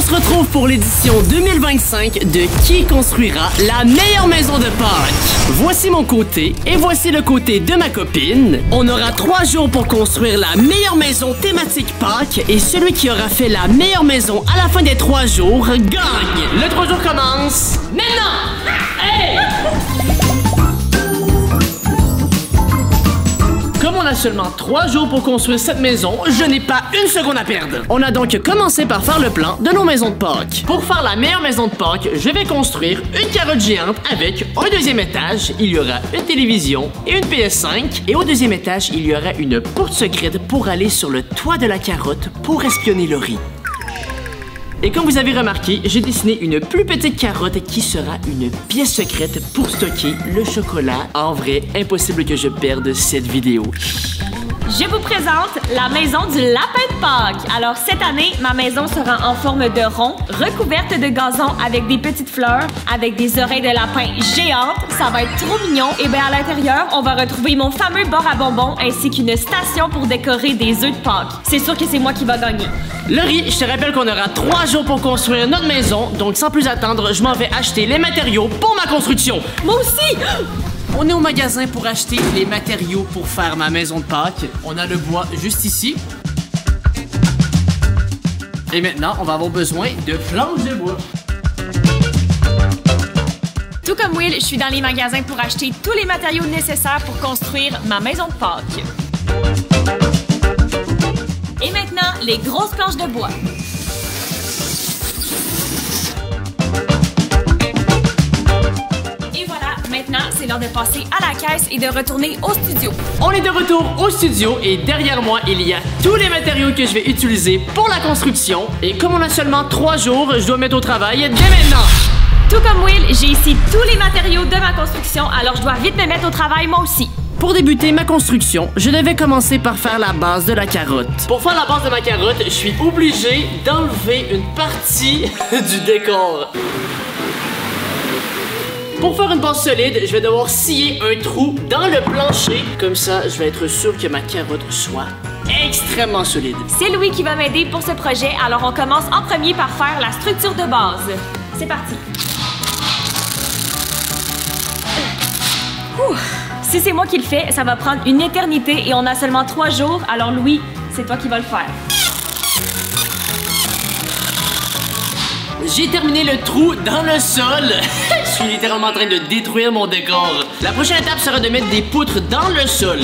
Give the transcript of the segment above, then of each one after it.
se retrouve pour l'édition 2025 de Qui construira la meilleure maison de Pâques. Voici mon côté et voici le côté de ma copine. On aura 3 jours pour construire la meilleure maison thématique Pâques et celui qui aura fait la meilleure maison à la fin des 3 jours gagne. Le 3 jours commence maintenant. Hey! Comme on a seulement 3 jours pour construire cette maison, je n'ai pas une seconde à perdre. On a donc commencé par faire le plan de nos maisons de Pâques. Pour faire la meilleure maison de Pâques, je vais construire une carotte géante avec un 2e étage. Il y aura une télévision et une PS5. Et au 2e étage, il y aura une porte secrète pour aller sur le toit de la carotte pour espionner Laurie. Et comme vous avez remarqué, j'ai dessiné une plus petite carotte qui sera une pièce secrète pour stocker le chocolat. En vrai, impossible que je perde cette vidéo. Je vous présente la maison du lapin de Pâques. Alors cette année, ma maison sera en forme de rond, recouverte de gazon avec des petites fleurs, avec des oreilles de lapin géantes. Ça va être trop mignon. Et bien à l'intérieur, on va retrouver mon fameux bar à bonbons ainsi qu'une station pour décorer des œufs de Pâques. C'est sûr que c'est moi qui va gagner. Laurie, je te rappelle qu'on aura 3 jours pour construire notre maison, donc sans plus attendre, je m'en vais acheter les matériaux pour ma construction. Moi aussi! On est au magasin pour acheter les matériaux pour faire ma maison de Pâques. On a le bois juste ici. Et maintenant, on va avoir besoin de planches de bois. Tout comme Will, je suis dans les magasins pour acheter tous les matériaux nécessaires pour construire ma maison de Pâques. Et maintenant, les grosses planches de bois. Et voilà, maintenant, c'est l'heure de passer à la caisse et de retourner au studio. On est de retour au studio et derrière moi, il y a tous les matériaux que je vais utiliser pour la construction. Et comme on a seulement 3 jours, je dois mettre au travail dès maintenant. Tout comme Will, j'ai ici tous les matériaux de ma construction, alors je dois vite me mettre au travail moi aussi. Pour débuter ma construction, je devais commencer par faire la base de la carotte. Pour faire la base de ma carotte, je suis obligé d'enlever une partie du décor. Pour faire une base solide, je vais devoir scier un trou dans le plancher. Comme ça, je vais être sûr que ma carotte soit extrêmement solide. C'est Louis qui va m'aider pour ce projet, alors on commence en premier par faire la structure de base. C'est parti. Si c'est moi qui le fais, ça va prendre une éternité et on a seulement 3 jours, alors Louis, c'est toi qui vas le faire. J'ai terminé le trou dans le sol. Je suis littéralement en train de détruire mon décor. La prochaine étape sera de mettre des poutres dans le sol.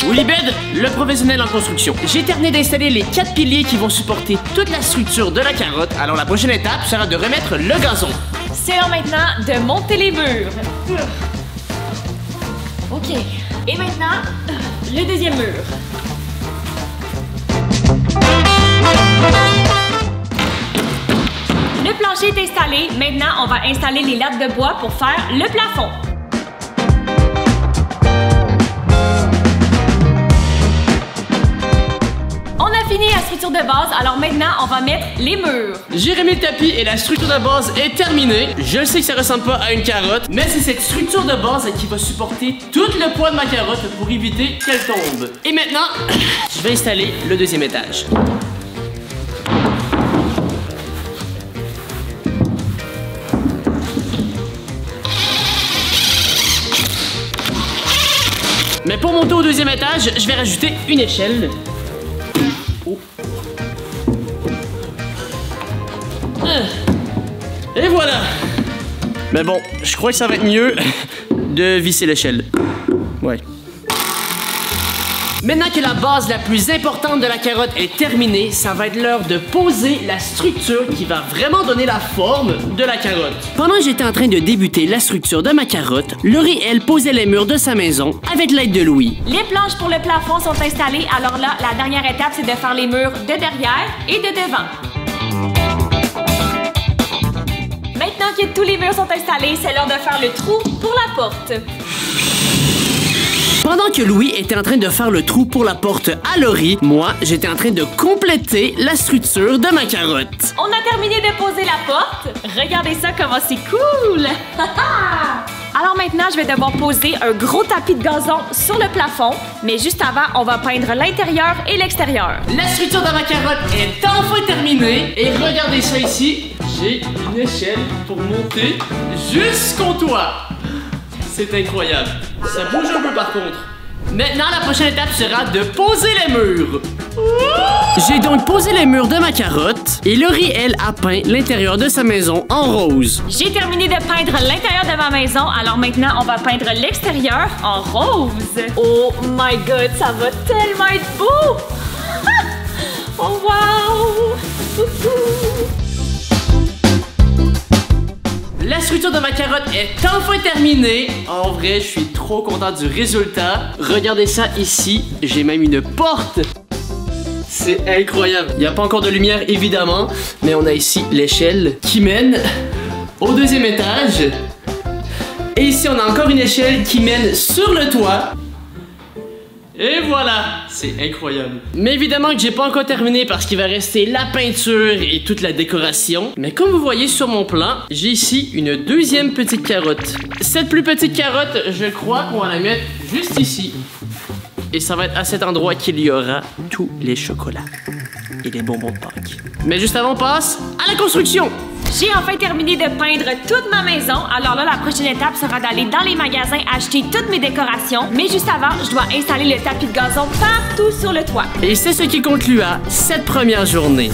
Willibed, le professionnel en construction. J'ai terminé d'installer les 4 piliers qui vont supporter toute la structure de la carotte. Alors la prochaine étape sera de remettre le gazon. C'est l'heure maintenant de monter les murs. OK. Et maintenant, le deuxième mur. Le plancher est installé. Maintenant, on va installer les lattes de bois pour faire le plafond. Fini la structure de base, alors maintenant on va mettre les murs. J'ai remis le tapis et la structure de base est terminée. Je sais que ça ressemble pas à une carotte, mais c'est cette structure de base qui va supporter tout le poids de ma carotte pour éviter qu'elle tombe. Et maintenant, je vais installer le 2e étage. Mais pour monter au 2e étage, je vais rajouter une échelle. Et voilà. Mais bon, je crois que ça va être mieux de visser l'échelle. Ouais. Maintenant que la base la plus importante de la carotte est terminée, ça va être l'heure de poser la structure qui va vraiment donner la forme de la carotte. Pendant que j'étais en train de débuter la structure de ma carotte, Laurie, elle, posait les murs de sa maison avec l'aide de Louis. Les planches pour le plafond sont installées, alors là, la dernière étape, c'est de faire les murs de derrière et de devant. Maintenant que tous les murs sont installés, c'est l'heure de faire le trou pour la porte. Pendant que Louis était en train de faire le trou pour la porte à Laurie, moi, j'étais en train de compléter la structure de ma carotte. On a terminé de poser la porte. Regardez ça, comment c'est cool! Alors maintenant, je vais devoir poser un gros tapis de gazon sur le plafond, mais juste avant, on va peindre l'intérieur et l'extérieur. La structure de ma carotte est enfin terminée. Et regardez ça ici, j'ai une échelle pour monter jusqu'au toit. C'est incroyable. Ça bouge un peu par contre. Maintenant, la prochaine étape sera de poser les murs. J'ai donc posé les murs de ma carotte et Laurie, elle, a peint l'intérieur de sa maison en rose. J'ai terminé de peindre l'intérieur de ma maison, alors maintenant, on va peindre l'extérieur en rose. Oh my god, ça va tellement être beau! Oh wow! La structure de ma carotte est enfin terminée. En vrai, je suis trop content du résultat. Regardez ça ici, j'ai même une porte. C'est incroyable. Il n'y a pas encore de lumière, évidemment, mais on a ici l'échelle qui mène au deuxième étage. Et ici, on a encore une échelle qui mène sur le toit. Et voilà, c'est incroyable. Mais évidemment que j'ai pas encore terminé parce qu'il va rester la peinture et toute la décoration. Mais comme vous voyez sur mon plan, j'ai ici une deuxième petite carotte. Cette plus petite carotte, je crois qu'on va la mettre juste ici. Et ça va être à cet endroit qu'il y aura tous les chocolats et les bonbons de Pâques. Mais juste avant, on passe à la construction. J'ai enfin terminé de peindre toute ma maison. Alors là, la prochaine étape sera d'aller dans les magasins acheter toutes mes décorations. Mais juste avant, je dois installer le tapis de gazon partout sur le toit. Et c'est ce qui conclura cette première journée.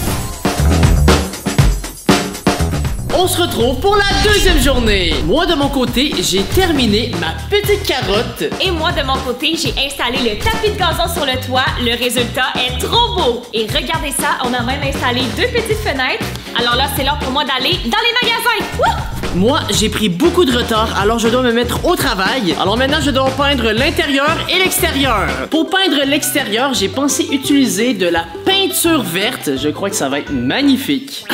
On se retrouve pour la deuxième journée. Moi, de mon côté, j'ai terminé ma petite carotte. Et moi, de mon côté, j'ai installé le tapis de gazon sur le toit. Le résultat est trop beau. Et regardez ça, on a même installé 2 petites fenêtres. Alors là, c'est l'heure pour moi d'aller dans les magasins. Wouh! Moi, j'ai pris beaucoup de retard, alors je dois me mettre au travail. Alors maintenant, je dois peindre l'intérieur et l'extérieur. Pour peindre l'extérieur, j'ai pensé utiliser de la peinture verte. Je crois que ça va être magnifique.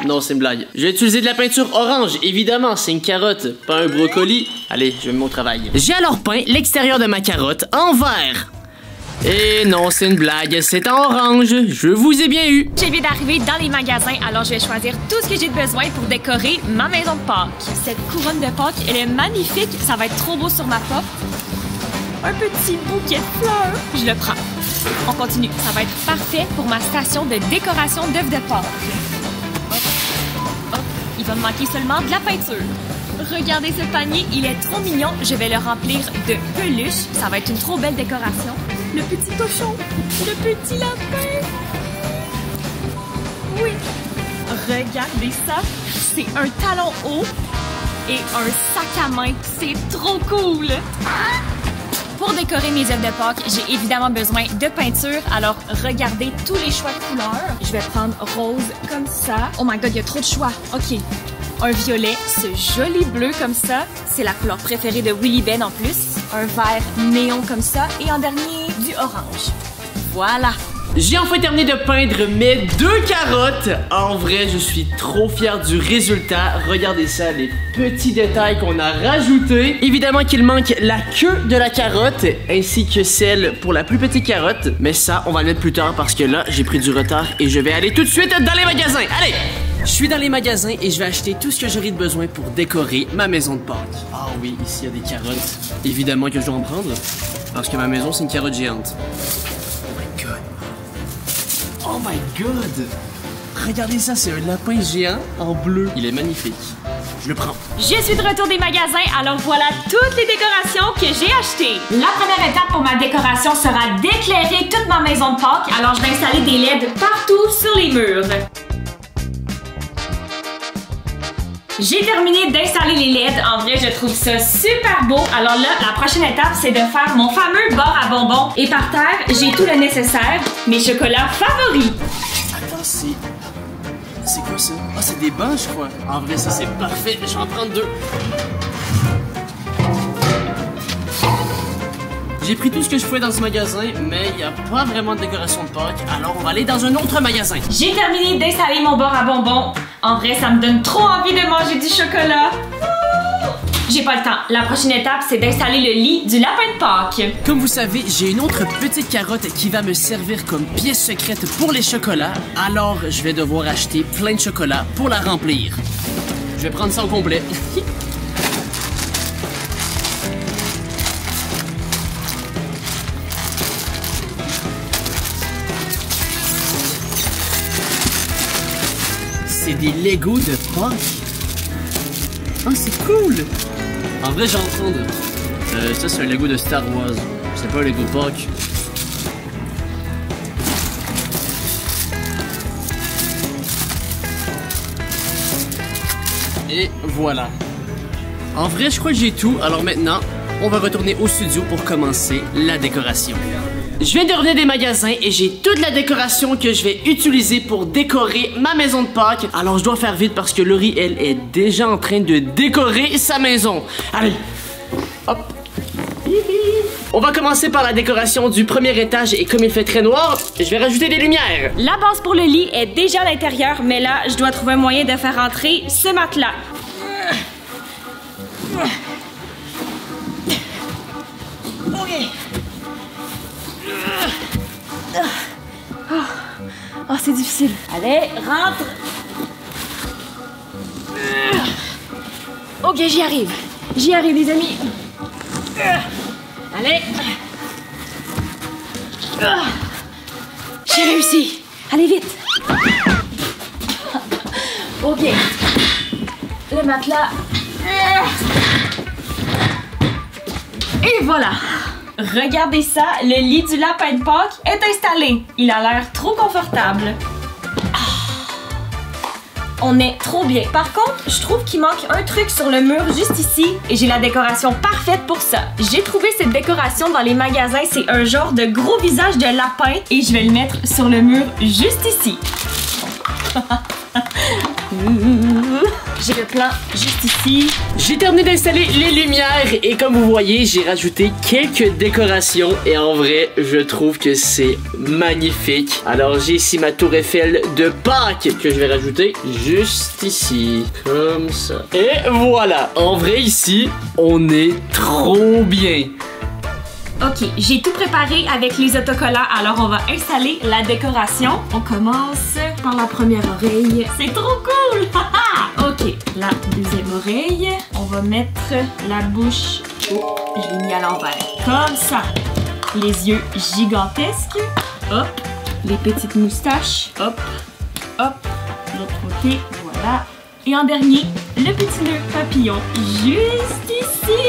Non, c'est une blague. Je vais utiliser de la peinture orange, évidemment, c'est une carotte, pas un brocoli. Allez, je vais mon travail. J'ai alors peint l'extérieur de ma carotte en vert. Et non, c'est une blague, c'est en orange. Je vous ai bien eu. Je viens d'arriver dans les magasins, alors je vais choisir tout ce que j'ai besoin pour décorer ma maison de Pâques. Cette couronne de Pâques, elle est magnifique. Ça va être trop beau sur ma porte. Un petit bouquet de fleurs. Je le prends. On continue. Ça va être parfait pour ma station de décoration d'œufs de Pâques. Il va me manquer seulement de la peinture. Regardez ce panier, il est trop mignon. Je vais le remplir de peluches. Ça va être une trop belle décoration. Le petit cochon, le petit lapin. Oui. Regardez ça. C'est un talon haut et un sac à main. C'est trop cool. Pour décorer mes œufs de Pâques, j'ai évidemment besoin de peinture. Alors, regardez tous les choix de couleurs. Je vais prendre rose comme ça. Oh my god, il y a trop de choix. OK. Un violet, ce joli bleu comme ça. C'est la couleur préférée de Willy Ben en plus. Un vert néon comme ça. Et en dernier, du orange. Voilà. J'ai enfin terminé de peindre mes 2 carottes. En vrai, je suis trop fier du résultat. Regardez ça, les petits détails qu'on a rajoutés. Évidemment qu'il manque la queue de la carotte, ainsi que celle pour la plus petite carotte. Mais ça, on va le mettre plus tard parce que là, j'ai pris du retard et je vais aller tout de suite dans les magasins. Allez! Je suis dans les magasins et je vais acheter tout ce que j'aurai de besoin pour décorer ma maison de Pâques. Ah oui, ici, il y a des carottes. Évidemment que je dois en prendre, parce que ma maison, c'est une carotte géante. Oh my god! Regardez ça, c'est un lapin géant en bleu. Il est magnifique. Je le prends. Je suis de retour des magasins, alors voilà toutes les décorations que j'ai achetées. La première étape pour ma décoration sera d'éclairer toute ma maison de Pâques, alors je vais installer des LED partout sur les murs. J'ai terminé d'installer les LED. En vrai, je trouve ça super beau. Alors là, la prochaine étape, c'est de faire mon fameux bord à bonbons. Et par terre, j'ai tout le nécessaire. Mes chocolats favoris. Attends, c'est quoi ça? Ah, c'est des bancs, je crois. En vrai, ça, c'est parfait. Je vais en prendre 2. J'ai pris tout ce que je pouvais dans ce magasin, mais il n'y a pas vraiment de décoration de Pâques. Alors, on va aller dans un autre magasin. J'ai terminé d'installer mon bord à bonbons. En vrai, ça me donne trop envie de manger du chocolat. J'ai pas le temps. La prochaine étape, c'est d'installer le lit du lapin de Pâques. Comme vous savez, j'ai une autre petite carotte qui va me servir comme pièce secrète pour les chocolats. Alors, je vais devoir acheter plein de chocolat pour la remplir. Je vais prendre ça au complet. c'est des Legos de Pâques. Oh, c'est cool. En vrai, j'en entends. Ça, c'est un Lego de Star Wars. C'est pas un Lego de Pâques. Et voilà. En vrai, je crois que j'ai tout. Alors maintenant, on va retourner au studio pour commencer la décoration. Je viens de revenir des magasins et j'ai toute la décoration que je vais utiliser pour décorer ma maison de Pâques. Alors je dois faire vite parce que Laurie, elle, est déjà en train de décorer sa maison. Allez, hop. On va commencer par la décoration du premier étage et comme il fait très noir, je vais rajouter des lumières. La base pour le lit est déjà à l'intérieur, mais là, je dois trouver un moyen de faire entrer ce matelas. Ok. Oh, c'est difficile. Allez, rentre. Ok, j'y arrive. J'y arrive, les amis. Allez. J'ai réussi. Allez, vite. Ok. Le matelas. Et voilà. Regardez ça, le lit du lapin de Pâques est installé. Il a l'air trop confortable. On est trop bien. Par contre, je trouve qu'il manque un truc sur le mur juste ici et j'ai la décoration parfaite pour ça. J'ai trouvé cette décoration dans les magasins. C'est un genre de gros visage de lapin et je vais le mettre sur le mur juste ici. J'ai le plan juste ici. J'ai terminé d'installer les lumières et comme vous voyez, j'ai rajouté quelques décorations et en vrai, je trouve que c'est magnifique. Alors j'ai ici ma tour Eiffel de Pâques que je vais rajouter juste ici, comme ça. Et voilà, en vrai ici, on est trop bien. Ok, j'ai tout préparé avec les autocollants, alors on va installer la décoration. On commence par la première oreille. C'est trop cool! Ok, la deuxième oreille. On va mettre la bouche. Oh, je l'ai mis à l'envers. Comme ça. Les yeux gigantesques. Hop. Les petites moustaches. Hop. Hop. L'autre côté. Voilà. Et en dernier, le petit nœud papillon. Juste ici.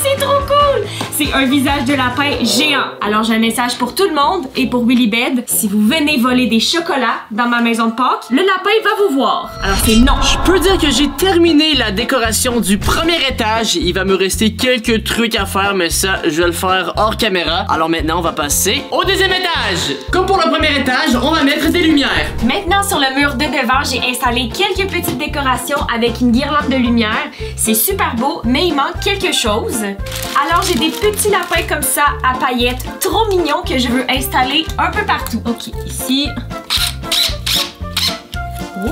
C'est trop cool! C'est un visage de lapin géant. Alors j'ai un message pour tout le monde et pour Willy Bed. Si vous venez voler des chocolats dans ma maison de Pâques, le lapin va vous voir. Alors c'est non. Je peux dire que j'ai terminé la décoration du premier étage. Il va me rester quelques trucs à faire, mais ça, je vais le faire hors caméra. Alors maintenant, on va passer au deuxième étage. Comme pour le premier étage, on va mettre des lumières. Maintenant, sur le mur de devant, j'ai installé quelques petites décorations avec une guirlande de lumière. C'est super beau, mais il manque quelque chose. Alors j'ai des petits lapins comme ça à paillettes trop mignons que je veux installer un peu partout. Ok, ici.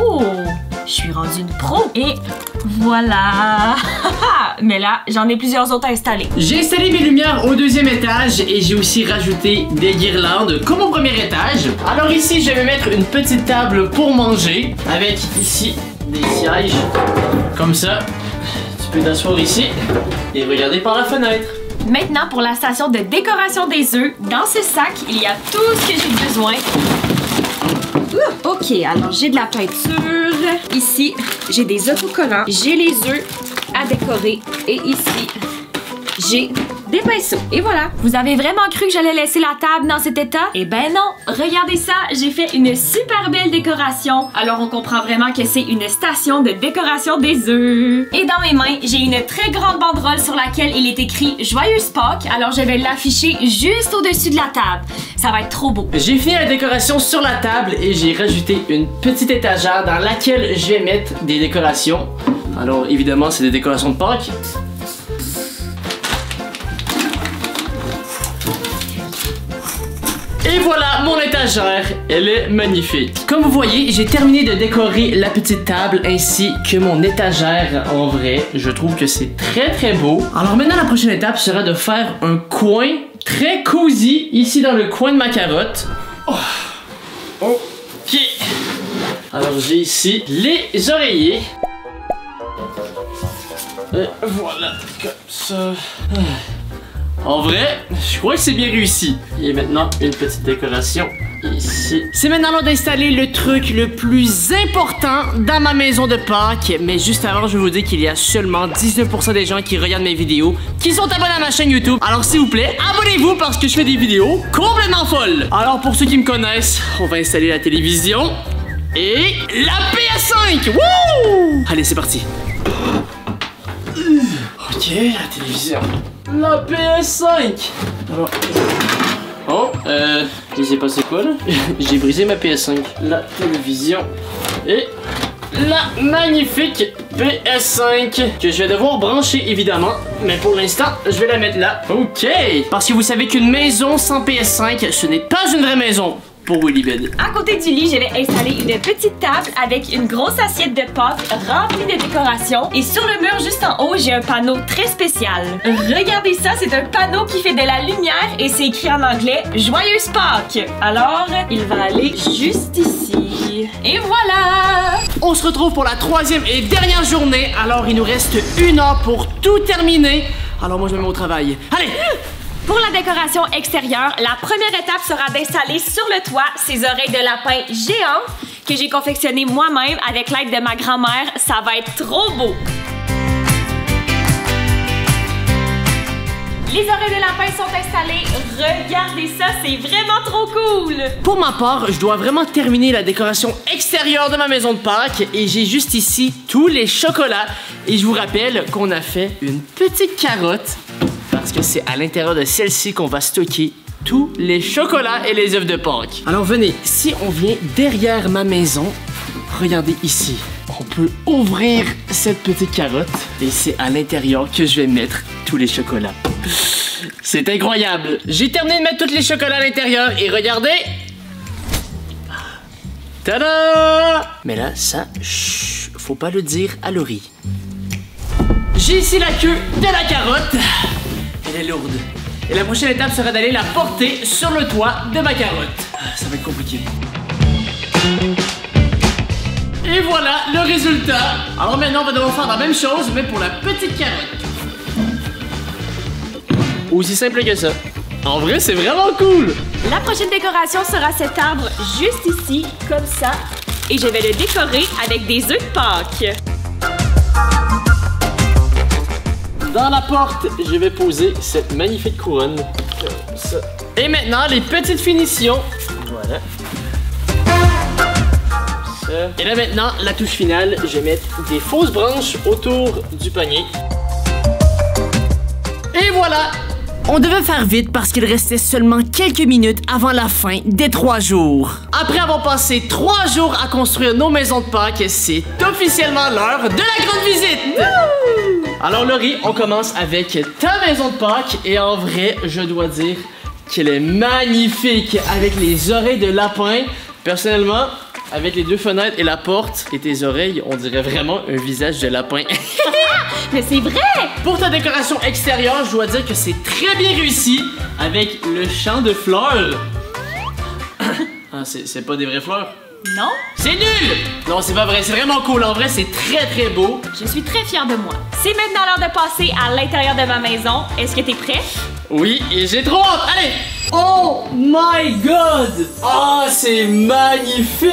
Oh, je suis rendue une pro. Et voilà. Mais là, j'en ai plusieurs autres à installer. J'ai installé mes lumières au deuxième étage et j'ai aussi rajouté des guirlandes comme au premier étage. Alors ici, je vais mettre une petite table pour manger avec ici des sièges comme ça. Tu peux t'asseoir ici et regarder par la fenêtre. Maintenant, pour la station de décoration des œufs, dans ce sac, il y a tout ce que j'ai besoin. Ok, alors j'ai de la peinture. Ici, j'ai des autocollants. J'ai les œufs à décorer. Et ici, j'ai des pinceaux. Et voilà. Vous avez vraiment cru que j'allais laisser la table dans cet état? Eh ben non. Regardez ça. J'ai fait une super belle décoration. Alors on comprend vraiment que c'est une station de décoration des œufs. Et dans mes mains, j'ai une très grande banderole sur laquelle il est écrit Joyeuse Pâques. Alors je vais l'afficher juste au-dessus de la table. Ça va être trop beau. J'ai fini la décoration sur la table et j'ai rajouté une petite étagère dans laquelle je vais mettre des décorations. Alors évidemment, c'est des décorations de Pâques. Et voilà, mon étagère, elle est magnifique. Comme vous voyez, j'ai terminé de décorer la petite table ainsi que mon étagère. En vrai, je trouve que c'est très très beau. Alors maintenant, la prochaine étape sera de faire un coin très cosy ici dans le coin de ma carotte. Oh. Ok. Alors j'ai ici les oreillers. Et voilà, comme ça. En vrai, je crois que c'est bien réussi. Et maintenant, une petite décoration ici. C'est maintenant l'heure d'installer le truc le plus important dans ma maison de Pâques. Mais juste avant, je vais vous dire qu'il y a seulement 19% des gens qui regardent mes vidéos qui sont abonnés à ma chaîne YouTube. Alors s'il vous plaît, abonnez-vous parce que je fais des vidéos complètement folles. Alors pour ceux qui me connaissent, on va installer la télévision et la PS5. Wouh! Allez, c'est parti. Ok, la télévision. La PS5. Alors... Oh, il s'est passé quoi là? J'ai brisé ma PS5. La télévision et la magnifique PS5 que je vais devoir brancher évidemment. Mais pour l'instant, je vais la mettre là. Ok. Parce que vous savez qu'une maison sans PS5, ce n'est pas une vraie maison. Pour Willybed. À côté du lit, je vais installer une petite table avec une grosse assiette de Pâques remplie de décorations. Et sur le mur juste en haut, j'ai un panneau très spécial. Regardez ça, c'est un panneau qui fait de la lumière et c'est écrit en anglais « Joyeuse Pâques ». Alors, il va aller juste ici. Et voilà! On se retrouve pour la 3e et dernière journée. Alors, il nous reste 1 heure pour tout terminer. Alors, moi, je me mets au travail. Allez! Pour la décoration extérieure, la première étape sera d'installer sur le toit ces oreilles de lapin géants que j'ai confectionnées moi-même avec l'aide de ma grand-mère. Ça va être trop beau! Les oreilles de lapin sont installées. Regardez ça, c'est vraiment trop cool! Pour ma part, je dois vraiment terminer la décoration extérieure de ma maison de Pâques et j'ai juste ici tous les chocolats. Et je vous rappelle qu'on a fait une petite carotte parce que c'est à l'intérieur de celle-ci qu'on va stocker tous les chocolats et les œufs de Pâques. Alors venez, si on vient derrière ma maison, regardez ici. On peut ouvrir cette petite carotte et c'est à l'intérieur que je vais mettre tous les chocolats. C'est incroyable. J'ai terminé de mettre tous les chocolats à l'intérieur et regardez. Tada! Mais là, ça, chut, faut pas le dire à Laurie. J'ai ici la queue de la carotte. Elle est lourde. Et la prochaine étape sera d'aller la porter sur le toit de ma carotte. Ça va être compliqué. Et voilà le résultat. Alors maintenant, on va devoir faire la même chose, mais pour la petite carotte. Aussi simple que ça. En vrai, c'est vraiment cool. La prochaine décoration sera cet arbre juste ici, comme ça. Et je vais le décorer avec des œufs de Pâques. Dans la porte, je vais poser cette magnifique couronne. Comme ça. Et maintenant, les petites finitions. Voilà. Ça. Et là maintenant, la touche finale, je vais mettre des fausses branches autour du panier. Et voilà! On devait faire vite parce qu'il restait seulement quelques minutes avant la fin des 3 jours. Après avoir passé 3 jours à construire nos maisons de Pâques, c'est officiellement l'heure de la grande visite! Wouh! Alors Laurie, on commence avec ta maison de Pâques et en vrai, je dois dire qu'elle est magnifique avec les oreilles de lapin. Personnellement, avec les 2 fenêtres et la porte et tes oreilles, on dirait vraiment un visage de lapin. Mais c'est vrai! Pour ta décoration extérieure, je dois dire que c'est très bien réussi avec le champ de fleurs. Ah, c'est pas des vraies fleurs? Non? C'est nul! Non, c'est pas vrai, c'est vraiment cool. En vrai, c'est très très beau. Je suis très fière de moi. C'est maintenant l'heure de passer à l'intérieur de ma maison. Est-ce que t'es prêt? Oui, et j'ai trop hâte. Allez! Oh my god! Oh, c'est magnifique!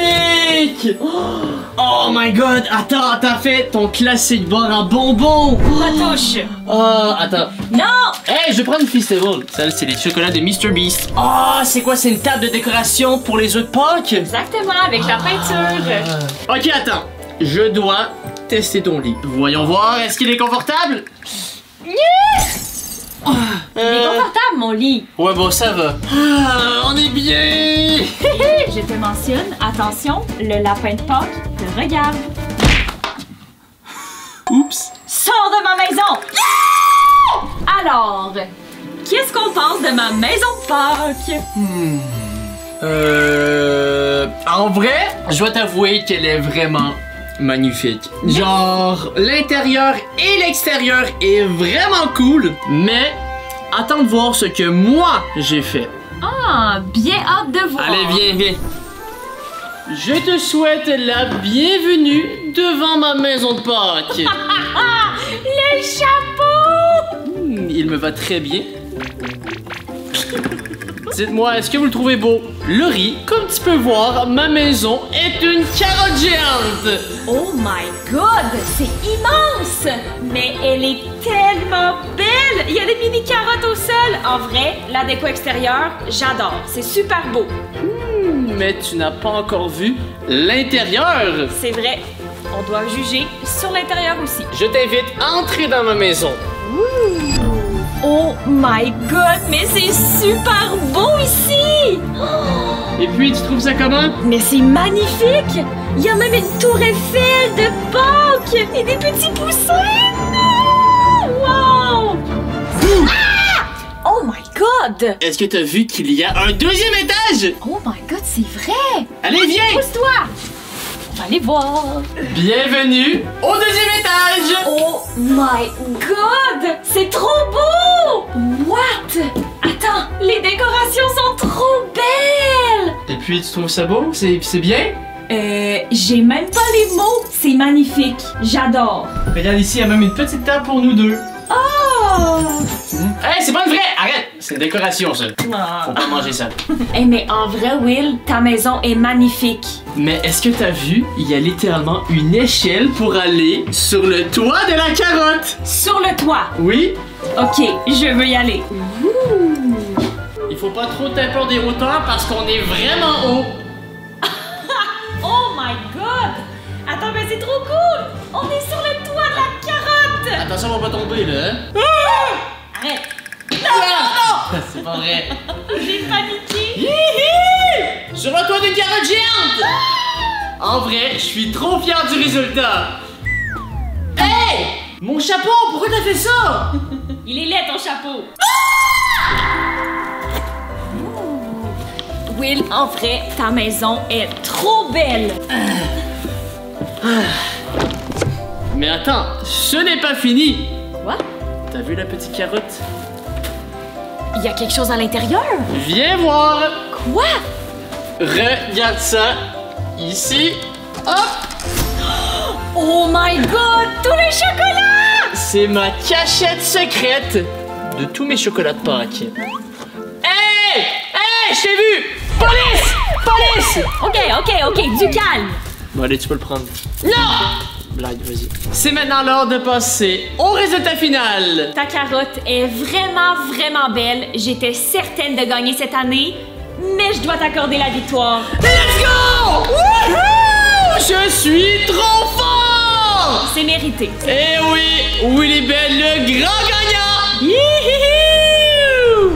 Oh my god! Attends, t'as fait ton classique bar en bonbons! Retouche! Oh, attends. Non! Hey, je vais prendre une Feastables. Ça, c'est les chocolats de Mr. Beast. Oh, c'est quoi? C'est une table de décoration pour les œufs de Pâques? Exactement, avec la peinture. Ok, attends. Je dois tester ton lit. Voyons voir, est-ce qu'il est confortable? Il est confortable, mon lit. Ouais, bon, ça va. Ah, on est bien. Je te mentionne, attention, le lapin de Pâques te regarde. Oups. Sors de ma maison! Alors, qu'est-ce qu'on pense de ma maison de Pâques? En vrai, je dois t'avouer qu'elle est vraiment magnifique. Genre, l'intérieur et l'extérieur est vraiment cool, mais attends de voir ce que moi j'ai fait. Ah, bien hâte de voir. Allez, viens, viens. Je te souhaite la bienvenue devant ma maison de Pâques. Le chapeau! Il me va très bien. Dites-moi, est-ce que vous le trouvez beau? Laurie, comme tu peux voir, ma maison est une carotte géante! Oh my god, c'est immense! Mais elle est tellement belle! Il y a des mini carottes au sol! En vrai, la déco extérieure, j'adore. C'est super beau. Mais tu n'as pas encore vu l'intérieur! C'est vrai, on doit juger sur l'intérieur aussi. Je t'invite à entrer dans ma maison. Oh my god, mais c'est super beau ici! Et puis, tu trouves ça comment? Mais c'est magnifique! Il y a même une tour Eiffel de Pâques et des petits poussins! Wow! Ah! Oh my god! Est-ce que t'as vu qu'il y a un deuxième étage? Oh my god, c'est vrai! Allez, viens! Pousse-toi! On va aller voir! Bienvenue au deuxième étage! Oh my god! C'est trop beau! What? Attends, les décorations sont trop belles! Et puis, tu trouves ça beau? C'est bien? J'ai même pas les mots. C'est magnifique. J'adore. Regarde ici, il y a même une petite table pour nous deux. Oh! Hey, c'est pas une vraie! Arrête! C'est une décoration, ça. Ah. Faut pas manger ça. Hey, mais en vrai, Will, ta maison est magnifique. Mais est-ce que t'as vu? Il y a littéralement une échelle pour aller sur le toit de la carotte! Sur le toit. Oui? Ok, je veux y aller. Il faut pas trop t'aider peur des hauteurs parce qu'on est vraiment haut. Oh my god! Attends, mais c'est trop cool! On est sur le toit de la carotte! Attention, on va pas tomber, là. Hein? Arrête! Non! C'est pas vrai. J'ai paniqué! Sur le toit d'une carotte géante! En vrai, je suis trop fier du résultat. Hey! Mon chapeau, pourquoi t'as fait ça? Il est laid ton chapeau! Will, en vrai, ta maison est trop belle! Mais attends, ce n'est pas fini. Quoi? T'as vu la petite carotte? Il y a quelque chose à l'intérieur? Viens voir. Quoi? Regarde ça. Ici. Hop! Oh my god! Tous les chocolats! C'est ma cachette secrète de tous mes chocolats de Pâques. Hey! Hey! Je t'ai vu! Police! Police! Ok, du calme! Bon, allez, tu peux le prendre. Non! Blague, vas-y. C'est maintenant l'heure de passer au résultat final. Ta carotte est vraiment belle. J'étais certaine de gagner cette année, mais je dois t'accorder la victoire. Let's go! Wouhou! Je suis trop fort! C'est mérité. Eh oui, Willy Bell, le grand gagnant! Youhou!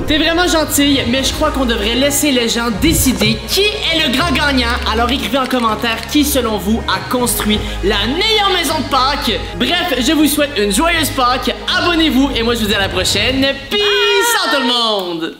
T'es vraiment gentille, mais je crois qu'on devrait laisser les gens décider qui est le grand gagnant. Alors écrivez en commentaire qui, selon vous, a construit la meilleure maison de Pâques. Bref, je vous souhaite une joyeuse Pâques. Abonnez-vous et moi je vous dis à la prochaine. Peace out tout le monde!